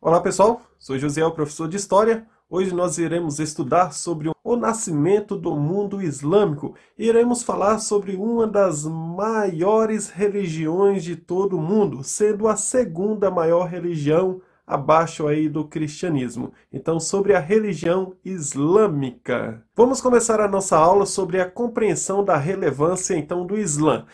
Olá pessoal, sou Josiel, professor de História. Hoje nós iremos estudar sobre o nascimento do mundo islâmico. Iremos falar sobre uma das maiores religiões de todo o mundo, sendo a segunda maior religião abaixo aí do cristianismo. Então, sobre a religião islâmica. Vamos começar a nossa aula sobre a compreensão da relevância então do Islã,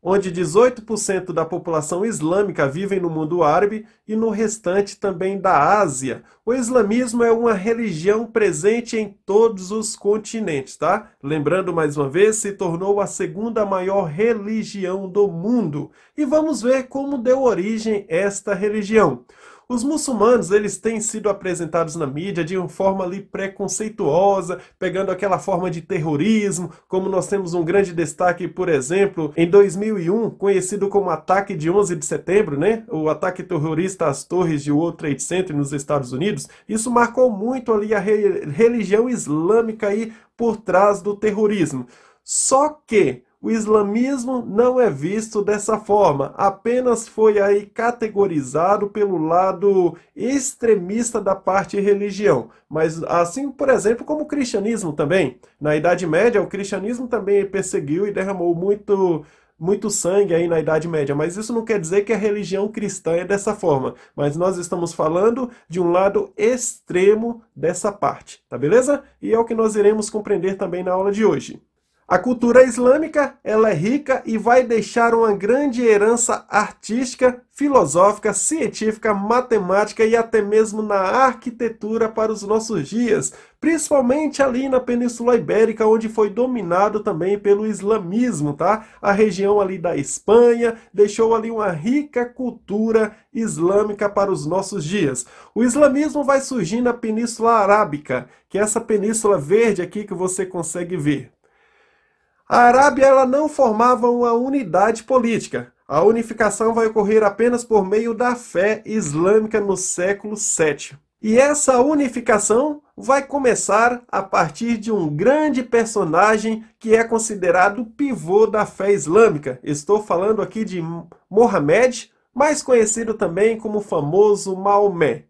onde 18% da população islâmica vivem no mundo árabe e no restante também da Ásia. O islamismo é uma religião presente em todos os continentes, tá? Lembrando mais uma vez, se tornou a segunda maior religião do mundo. E vamos ver como deu origem esta religião. Os muçulmanos, eles têm sido apresentados na mídia de uma forma ali preconceituosa, pegando aquela forma de terrorismo, como nós temos um grande destaque, por exemplo, em 2001, conhecido como ataque de 11 de setembro, né? O ataque terrorista às torres de World Trade Center nos Estados Unidos. Isso marcou muito ali a religião islâmica aí por trás do terrorismo. Só que o islamismo não é visto dessa forma, apenas foi aí categorizado pelo lado extremista da parte religião. Mas assim, por exemplo, como o cristianismo também. Na Idade Média, o cristianismo também perseguiu e derramou muito sangue aí na Idade Média, mas isso não quer dizer que a religião cristã é dessa forma. Mas nós estamos falando de um lado extremo dessa parte, tá beleza? E é o que nós iremos compreender também na aula de hoje. A cultura islâmica, ela é rica e vai deixar uma grande herança artística, filosófica, científica, matemática e até mesmo na arquitetura para os nossos dias, principalmente ali na Península Ibérica, onde foi dominado também pelo islamismo, tá? A região ali da Espanha deixou ali uma rica cultura islâmica para os nossos dias. O islamismo vai surgir na Península Arábica, que é essa península verde aqui que você consegue ver. A Arábia ela não formava uma unidade política. A unificação vai ocorrer apenas por meio da fé islâmica no século VII. E essa unificação vai começar a partir de um grande personagem que é considerado o pivô da fé islâmica. Estou falando aqui de Mohamed, mais conhecido também como o famoso Maomé.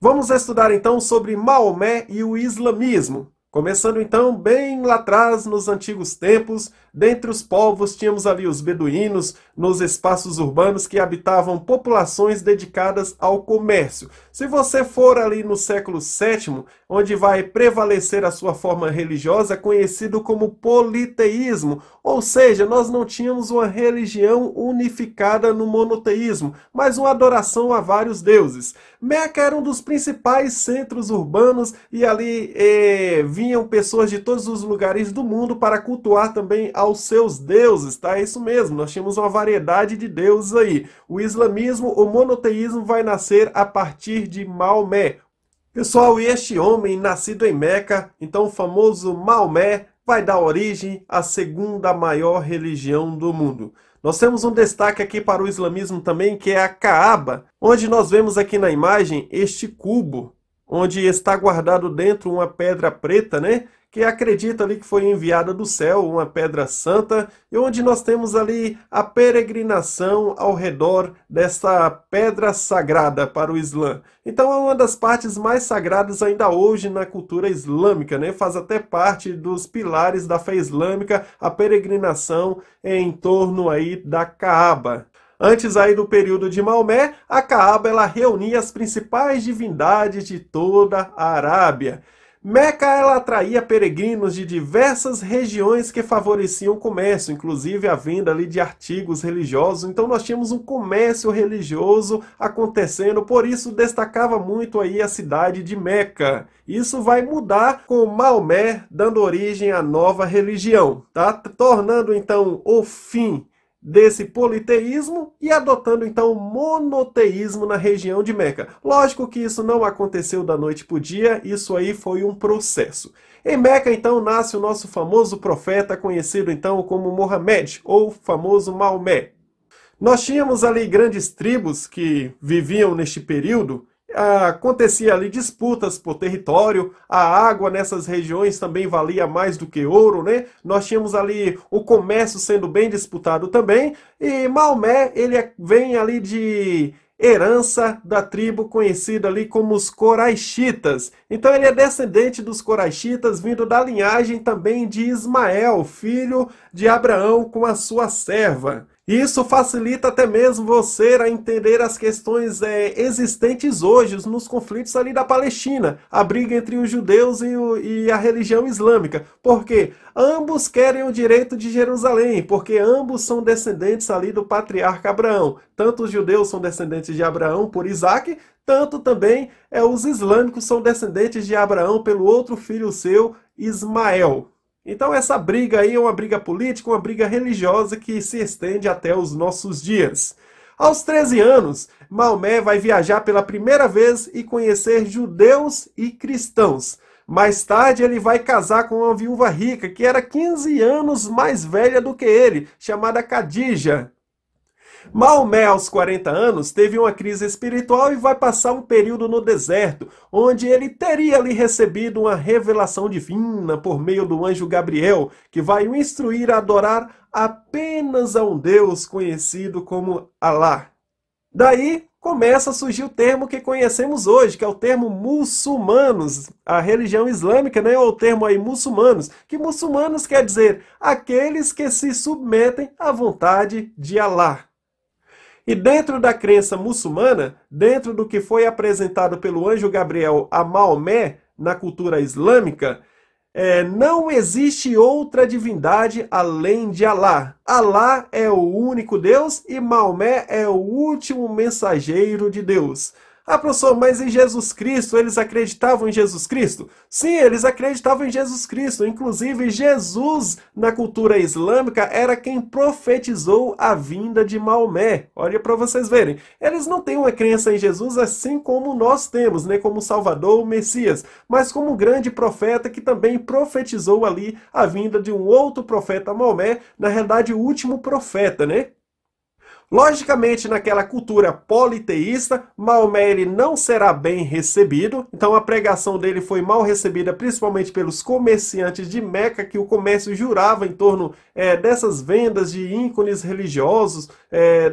Vamos estudar então sobre Maomé e o islamismo. Começando então bem lá atrás, nos antigos tempos, dentre os povos tínhamos ali os beduínos, nos espaços urbanos que habitavam populações dedicadas ao comércio. Se você for ali no século VII, onde vai prevalecer a sua forma religiosa, conhecido como politeísmo, ou seja, nós não tínhamos uma religião unificada no monoteísmo, mas uma adoração a vários deuses. Meca era um dos principais centros urbanos e ali vinham pessoas de todos os lugares do mundo para cultuar também aos seus deuses, tá? É isso mesmo, nós tínhamos uma variedade de deuses aí. O islamismo, o monoteísmo vai nascer a partir de Maomé. Pessoal, e este homem nascido em Meca, então o famoso Maomé, vai dar origem à segunda maior religião do mundo. Nós temos um destaque aqui para o islamismo também, que é a Kaaba, onde nós vemos aqui na imagem este cubo, onde está guardado dentro uma pedra preta, né? Que acredita ali que foi enviada do céu, uma pedra santa, e onde nós temos ali a peregrinação ao redor dessa pedra sagrada para o Islã. Então é uma das partes mais sagradas ainda hoje na cultura islâmica, né? Faz até parte dos pilares da fé islâmica, a peregrinação em torno aí da Kaaba. Antes aí do período de Maomé, a Kaaba ela reunia as principais divindades de toda a Arábia. Meca ela atraía peregrinos de diversas regiões que favoreciam o comércio, inclusive a venda ali de artigos religiosos. Então nós tínhamos um comércio religioso acontecendo, por isso destacava muito aí a cidade de Meca. Isso vai mudar com Maomé dando origem à nova religião, tá? Tornando então o fim desse politeísmo e adotando então o monoteísmo na região de Meca. Lógico que isso não aconteceu da noite para o dia, isso aí foi um processo. Em Meca então nasce o nosso famoso profeta, conhecido então como Mohamed, ou famoso Maomé. Nós tínhamos ali grandes tribos que viviam neste período. Acontecia ali disputas por território, a água nessas regiões também valia mais do que ouro, né? Nós tínhamos ali o comércio sendo bem disputado também, e Maomé, ele vem ali de herança da tribo conhecida ali como os Coraixitas. Então ele é descendente dos Coraixitas, vindo da linhagem também de Ismael, filho de Abraão com a sua serva. Isso facilita até mesmo você a entender as questões existentes hoje, nos conflitos ali da Palestina, a briga entre os judeus e a religião islâmica, porque ambos querem o direito de Jerusalém, porque ambos são descendentes ali do patriarca Abraão. Tanto os judeus são descendentes de Abraão por Isaac, tanto também os islâmicos são descendentes de Abraão pelo outro filho seu, Ismael. Então essa briga aí é uma briga política, uma briga religiosa que se estende até os nossos dias. Aos 13 anos, Maomé vai viajar pela primeira vez e conhecer judeus e cristãos. Mais tarde ele vai casar com uma viúva rica, que era 15 anos mais velha do que ele, chamada Khadija. Maomé, aos 40 anos, teve uma crise espiritual e vai passar um período no deserto, onde ele teria ali recebido uma revelação divina por meio do anjo Gabriel, que vai o instruir a adorar apenas a um Deus conhecido como Alá. Daí começa a surgir o termo que conhecemos hoje, que é o termo muçulmanos. A religião islâmica, né, é o termo aí muçulmanos, que muçulmanos quer dizer aqueles que se submetem à vontade de Alá. E dentro da crença muçulmana, dentro do que foi apresentado pelo anjo Gabriel a Maomé na cultura islâmica, não existe outra divindade além de Alá. Alá é o único Deus e Maomé é o último mensageiro de Deus. Ah, professor, mas em Jesus Cristo, eles acreditavam em Jesus Cristo? Sim, eles acreditavam em Jesus Cristo. Inclusive, Jesus, na cultura islâmica, era quem profetizou a vinda de Maomé. Olha para vocês verem. Eles não têm uma crença em Jesus assim como nós temos, né? Como Salvador, o Messias, mas como um grande profeta que também profetizou ali a vinda de um outro profeta, Maomé, na realidade, o último profeta, né? Logicamente, naquela cultura politeísta, Maomé ele não será bem recebido, então a pregação dele foi mal recebida principalmente pelos comerciantes de Meca, que o comércio jurava em torno dessas vendas de ícones religiosos,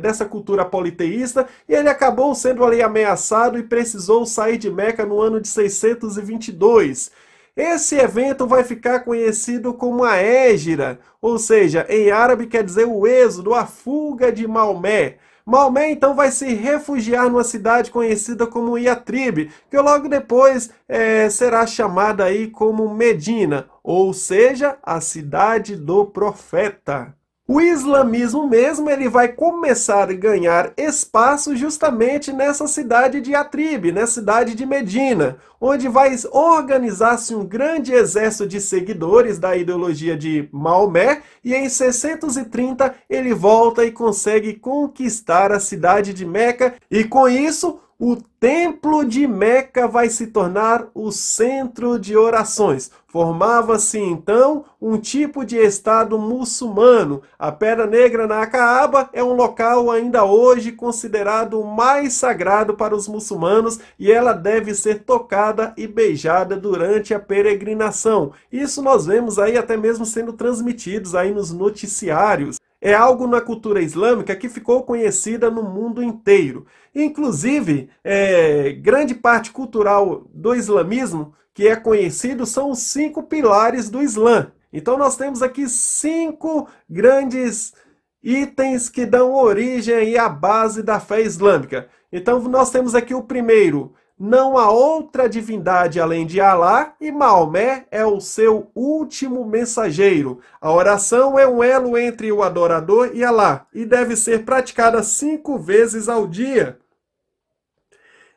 dessa cultura politeísta, e ele acabou sendo ali ameaçado e precisou sair de Meca no ano de 622. Esse evento vai ficar conhecido como a Hégira, ou seja, em árabe quer dizer o êxodo, a fuga de Maomé. Maomé então vai se refugiar numa cidade conhecida como Yatrib, que logo depois será chamada aí como Medina, ou seja, a cidade do profeta. O islamismo mesmo ele vai começar a ganhar espaço justamente nessa cidade de Yatrib, na cidade de Medina, onde vai organizar-se um grande exército de seguidores da ideologia de Maomé, e em 630 ele volta e consegue conquistar a cidade de Meca, e com isso o Templo de Meca vai se tornar o centro de orações. Formava-se então um tipo de estado muçulmano. A Pedra Negra na Caaba é um local ainda hoje considerado o mais sagrado para os muçulmanos e ela deve ser tocada e beijada durante a peregrinação. Isso nós vemos aí até mesmo sendo transmitidos aí nos noticiários. É algo na cultura islâmica que ficou conhecida no mundo inteiro. Inclusive, grande parte cultural do islamismo que é conhecido são os 5 pilares do Islã. Então nós temos aqui 5 grandes itens que dão origem e a base da fé islâmica. Então nós temos aqui o primeiro: não há outra divindade além de Alá e Maomé é o seu último mensageiro. A oração é um elo entre o adorador e Alá e deve ser praticada 5 vezes ao dia.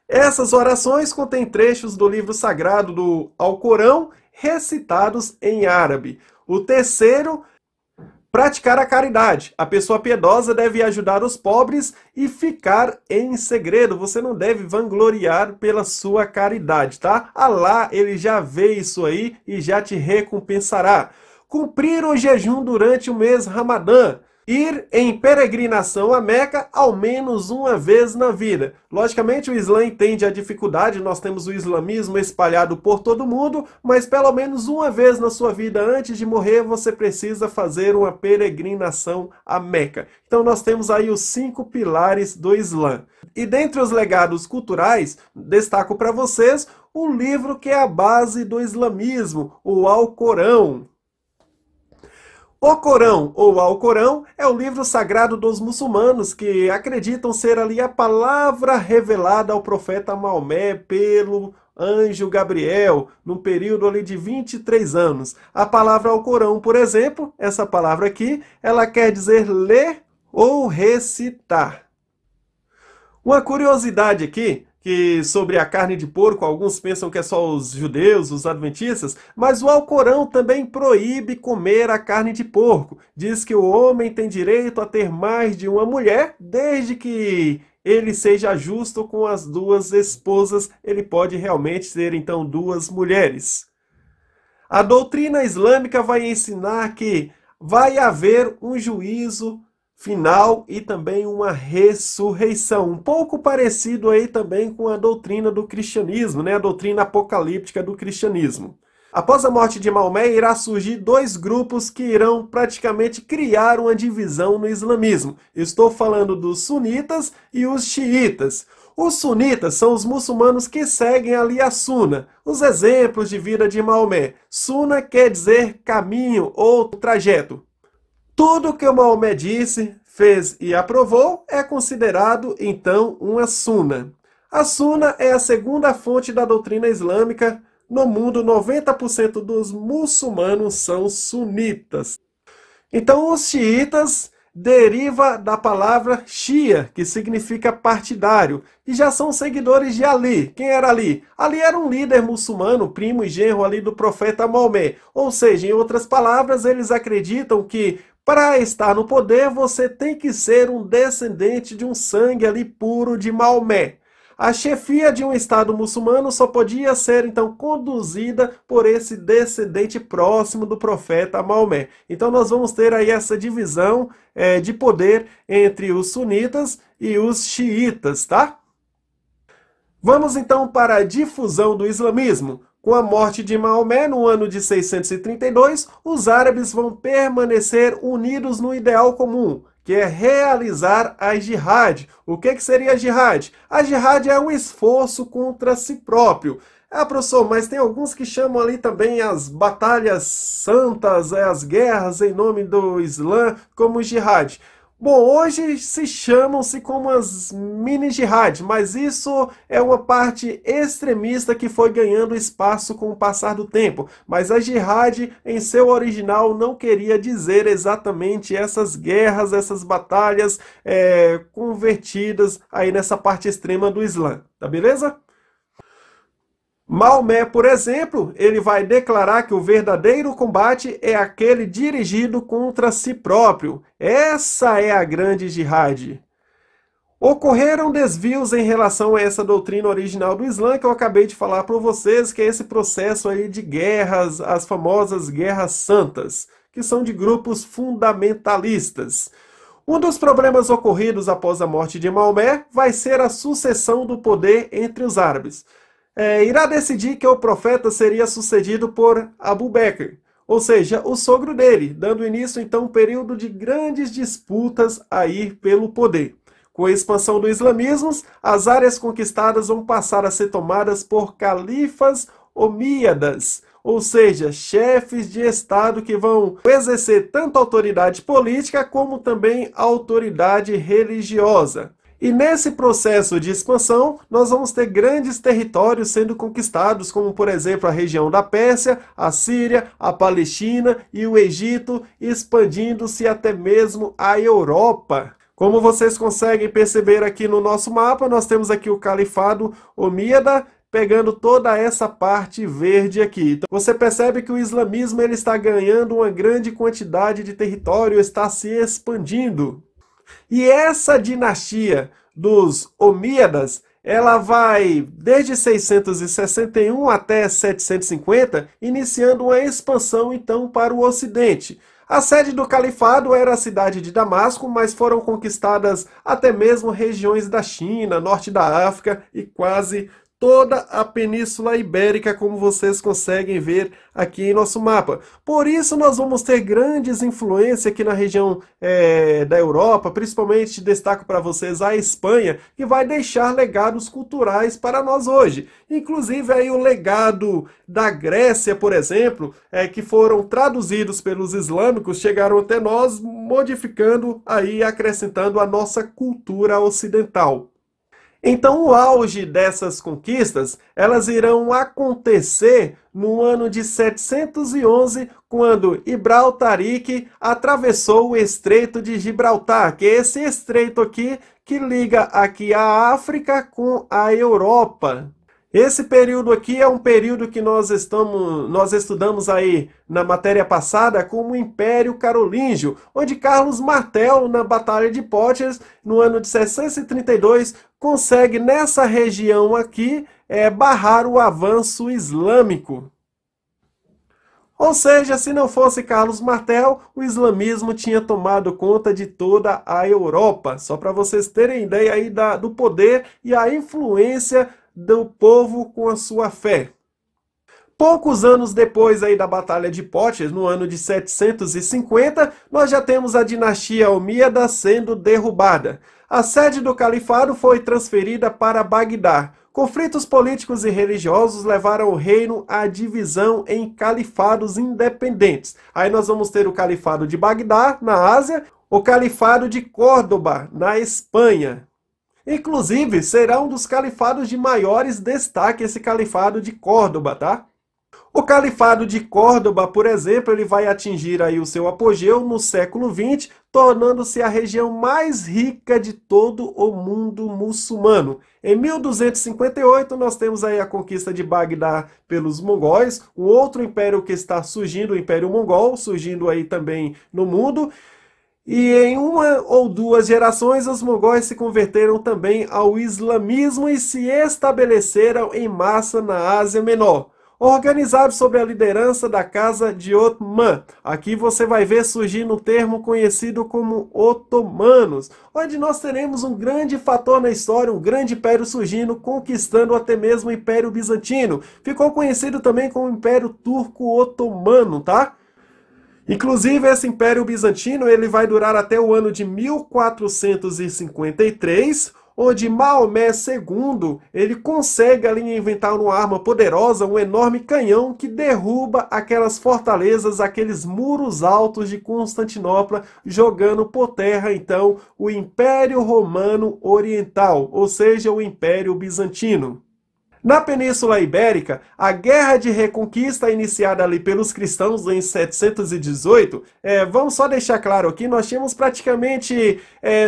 Essas orações contêm trechos do livro sagrado do Alcorão recitados em árabe. O terceiro, praticar a caridade. A pessoa piedosa deve ajudar os pobres e ficar em segredo. Você não deve vangloriar pela sua caridade, tá? Alá, ele já vê isso aí e já te recompensará. Cumprir o jejum durante o mês Ramadã. Ir em peregrinação a Meca ao menos uma vez na vida. Logicamente, o Islã entende a dificuldade, nós temos o islamismo espalhado por todo o mundo, mas pelo menos uma vez na sua vida, antes de morrer, você precisa fazer uma peregrinação a Meca. Então nós temos aí os 5 pilares do Islã. E dentre os legados culturais, destaco para vocês um livro que é a base do islamismo, o Alcorão. O Corão, ou Alcorão, é o livro sagrado dos muçulmanos que acreditam ser ali a palavra revelada ao profeta Maomé pelo anjo Gabriel, num período ali de 23 anos. A palavra Alcorão, por exemplo, essa palavra aqui, ela quer dizer ler ou recitar. Uma curiosidade aqui, que sobre a carne de porco, alguns pensam que é só os judeus, os adventistas, mas o Alcorão também proíbe comer a carne de porco. Diz que o homem tem direito a ter mais de uma mulher, desde que ele seja justo com as 2 esposas, ele pode realmente ter então 2 mulheres. A doutrina islâmica vai ensinar que vai haver um juízo final e também uma ressurreição, um pouco parecido aí também com a doutrina do cristianismo, né? A doutrina apocalíptica do cristianismo. Após a morte de Maomé, irá surgir 2 grupos que irão praticamente criar uma divisão no islamismo. Estou falando dos sunitas e os xiitas. Os sunitas são os muçulmanos que seguem ali a Suna, os exemplos de vida de Maomé. Suna quer dizer caminho ou trajeto. Tudo que o Maomé disse, fez e aprovou é considerado, então, uma suna. A suna é a segunda fonte da doutrina islâmica. No mundo, 90% dos muçulmanos são sunitas. Então, os xiitas deriva da palavra Shia, que significa partidário, e já são seguidores de Ali. Quem era Ali? Ali era um líder muçulmano, primo e genro ali do profeta Maomé. Ou seja, em outras palavras, eles acreditam que para estar no poder, você tem que ser um descendente de um sangue ali puro de Maomé. A chefia de um Estado muçulmano só podia ser, então, conduzida por esse descendente próximo do profeta Maomé. Então, nós vamos ter aí essa divisão de poder entre os sunitas e os xiitas, tá? Vamos, então, para a difusão do islamismo. Com a morte de Maomé no ano de 632, os árabes vão permanecer unidos no ideal comum, que é realizar a jihad. O que seria a jihad? A jihad é um esforço contra si próprio. Professor, mas tem alguns que chamam ali também as batalhas santas, as guerras em nome do Islã, como jihad. Bom, hoje chamam-se como as mini jihad, mas isso é uma parte extremista que foi ganhando espaço com o passar do tempo. Mas a jihad, em seu original, não queria dizer exatamente essas guerras, essas batalhas convertidas aí nessa parte extrema do Islã, tá beleza? Maomé, por exemplo, ele vai declarar que o verdadeiro combate é aquele dirigido contra si próprio. Essa é a grande jihad. Ocorreram desvios em relação a essa doutrina original do Islã que eu acabei de falar para vocês, que é esse processo aí de guerras, as famosas guerras santas, que são de grupos fundamentalistas. Um dos problemas ocorridos após a morte de Maomé vai ser a sucessão do poder entre os árabes. Irá decidir que o profeta seria sucedido por Abu Bakr, ou seja, o sogro dele, dando início então a um período de grandes disputas a ir pelo poder. Com a expansão do islamismo, as áreas conquistadas vão passar a ser tomadas por califas omíadas, ou seja, chefes de Estado que vão exercer tanto autoridade política como também autoridade religiosa. E nesse processo de expansão, nós vamos ter grandes territórios sendo conquistados, como por exemplo a região da Pérsia, a Síria, a Palestina e o Egito, expandindo-se até mesmo a Europa. Como vocês conseguem perceber aqui no nosso mapa, nós temos aqui o Califado Omíada, pegando toda essa parte verde aqui. Então, você percebe que o islamismo ele está ganhando uma grande quantidade de território, está se expandindo. E essa dinastia dos Omíadas, ela vai desde 661 até 750, iniciando uma expansão então para o Ocidente. A sede do califado era a cidade de Damasco, mas foram conquistadas até mesmo regiões da China, norte da África e quase toda a Península Ibérica, como vocês conseguem ver aqui em nosso mapa. Por isso nós vamos ter grandes influências aqui na região da Europa, principalmente destaco para vocês a Espanha, que vai deixar legados culturais para nós hoje. Inclusive aí o legado da Grécia, por exemplo, que foram traduzidos pelos islâmicos, chegaram até nós, modificando aí, acrescentando a nossa cultura ocidental. Então, o auge dessas conquistas, elas irão acontecer no ano de 711, quando Ibn Tariq atravessou o Estreito de Gibraltar, que é esse estreito aqui que liga aqui a África com a Europa. Esse período aqui é um período que nós estudamos aí na matéria passada como o Império Carolíngio, onde Carlos Martel, na Batalha de Poitiers, no ano de 732, consegue nessa região aqui barrar o avanço islâmico. Ou seja, se não fosse Carlos Martel, o islamismo tinha tomado conta de toda a Europa. Só para vocês terem ideia aí do poder e a influência do povo com a sua fé. Poucos anos depois aí da Batalha de Poitiers, no ano de 750, nós já temos a dinastia Omíada sendo derrubada. A sede do califado foi transferida para Bagdá. Conflitos políticos e religiosos levaram o reino à divisão em califados independentes. Aí nós vamos ter o califado de Bagdá, na Ásia, o califado de Córdoba, na Espanha. Inclusive, será um dos califados de maiores destaque esse califado de Córdoba, tá? O califado de Córdoba, por exemplo, ele vai atingir aí o seu apogeu no século XX, tornando-se a região mais rica de todo o mundo muçulmano. Em 1258, nós temos aí a conquista de Bagdá pelos mongóis, um outro império que está surgindo, o Império Mongol, surgindo aí também no mundo. E em uma ou duas gerações, os mongóis se converteram também ao islamismo e se estabeleceram em massa na Ásia Menor, organizados sob a liderança da Casa de Otman. Aqui você vai ver surgindo um termo conhecido como otomanos, onde nós teremos um grande fator na história, um grande império surgindo, conquistando até mesmo o Império Bizantino. Ficou conhecido também como Império Turco-Otomano, tá? Inclusive, esse Império Bizantino ele vai durar até o ano de 1453, onde Maomé II ele consegue ali inventar uma arma poderosa, um enorme canhão que derruba aquelas fortalezas, aqueles muros altos de Constantinopla, jogando por terra, então, o Império Romano Oriental, ou seja, o Império Bizantino. Na Península Ibérica, a Guerra de Reconquista, iniciada ali pelos cristãos em 718, vamos só deixar claro aqui, nós tínhamos praticamente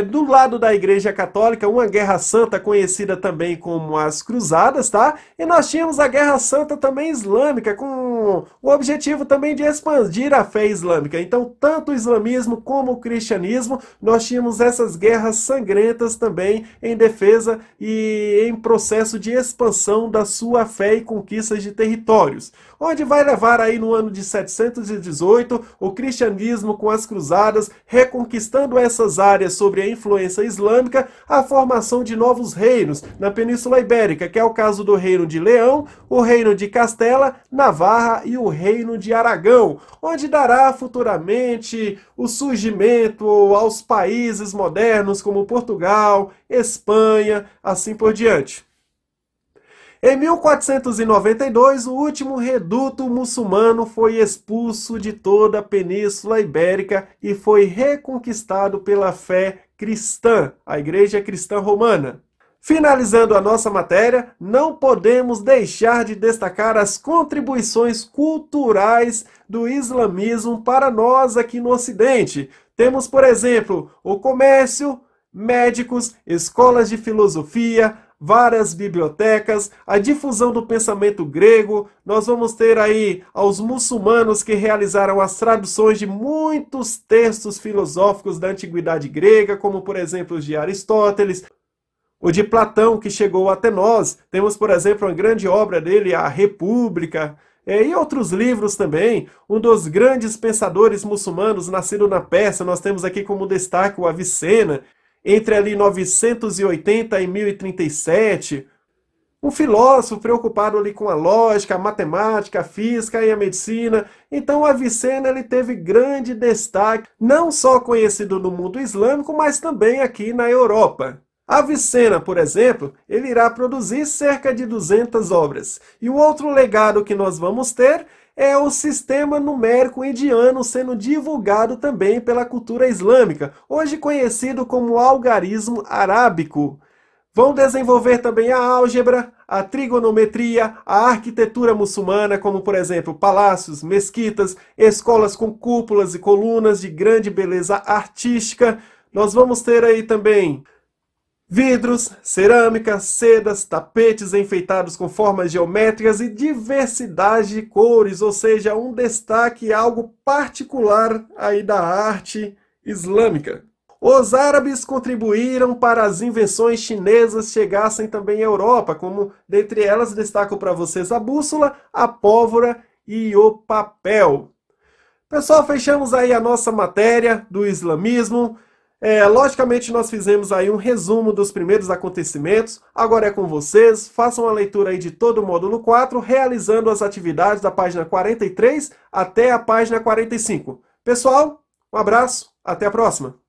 do lado da Igreja Católica uma Guerra Santa conhecida também como as Cruzadas, tá? E nós tínhamos a Guerra Santa também islâmica, com o objetivo também de expandir a fé islâmica. Então, tanto o islamismo como o cristianismo, nós tínhamos essas guerras sangrentas também em defesa e em processo de expansão da sua fé e conquistas de territórios, onde vai levar aí no ano de 718 o cristianismo com as cruzadas, reconquistando essas áreas sobre a influência islâmica, a formação de novos reinos na Península Ibérica, que é o caso do Reino de Leão, o Reino de Castela, Navarra e o Reino de Aragão, onde dará futuramente o surgimento aos países modernos como Portugal, Espanha, assim por diante. Em 1492, o último reduto muçulmano foi expulso de toda a Península Ibérica e foi reconquistado pela fé cristã, a Igreja Cristã Romana. Finalizando a nossa matéria, não podemos deixar de destacar as contribuições culturais do islamismo para nós aqui no Ocidente. Temos, por exemplo, o comércio, médicos, escolas de filosofia, várias bibliotecas, a difusão do pensamento grego. Nós vamos ter aí aos muçulmanos que realizaram as traduções de muitos textos filosóficos da antiguidade grega, como por exemplo os de Aristóteles, o de Platão, que chegou até nós. Temos, por exemplo, uma grande obra dele, a República, E outros livros também. Um dos grandes pensadores muçulmanos nascido na Pérsia, nós temos aqui como destaque o Avicena, entre ali 980 e 1037. Um filósofo preocupado ali com a lógica, a matemática, a física e a medicina. Então Avicena ele teve grande destaque, não só conhecido no mundo islâmico, mas também aqui na Europa. Avicena, por exemplo, ele irá produzir cerca de 200 obras. E o outro legado que nós vamos ter é o sistema numérico indiano sendo divulgado também pela cultura islâmica, hoje conhecido como algarismo arábico. Vão desenvolver também a álgebra, a trigonometria, a arquitetura muçulmana, como por exemplo palácios, mesquitas, escolas com cúpulas e colunas de grande beleza artística. Nós vamos ter aí também vidros, cerâmica, sedas, tapetes enfeitados com formas geométricas e diversidade de cores, ou seja, um destaque, algo particular aí da arte islâmica. Os árabes contribuíram para as invenções chinesas chegassem também à Europa, como dentre elas destaco para vocês a bússola, a pólvora e o papel. Pessoal, fechamos aí a nossa matéria do islamismo. Logicamente nós fizemos aí um resumo dos primeiros acontecimentos, agora é com vocês, façam a leitura aí de todo o módulo 4, realizando as atividades da página 43 até a página 45. Pessoal, um abraço, até a próxima!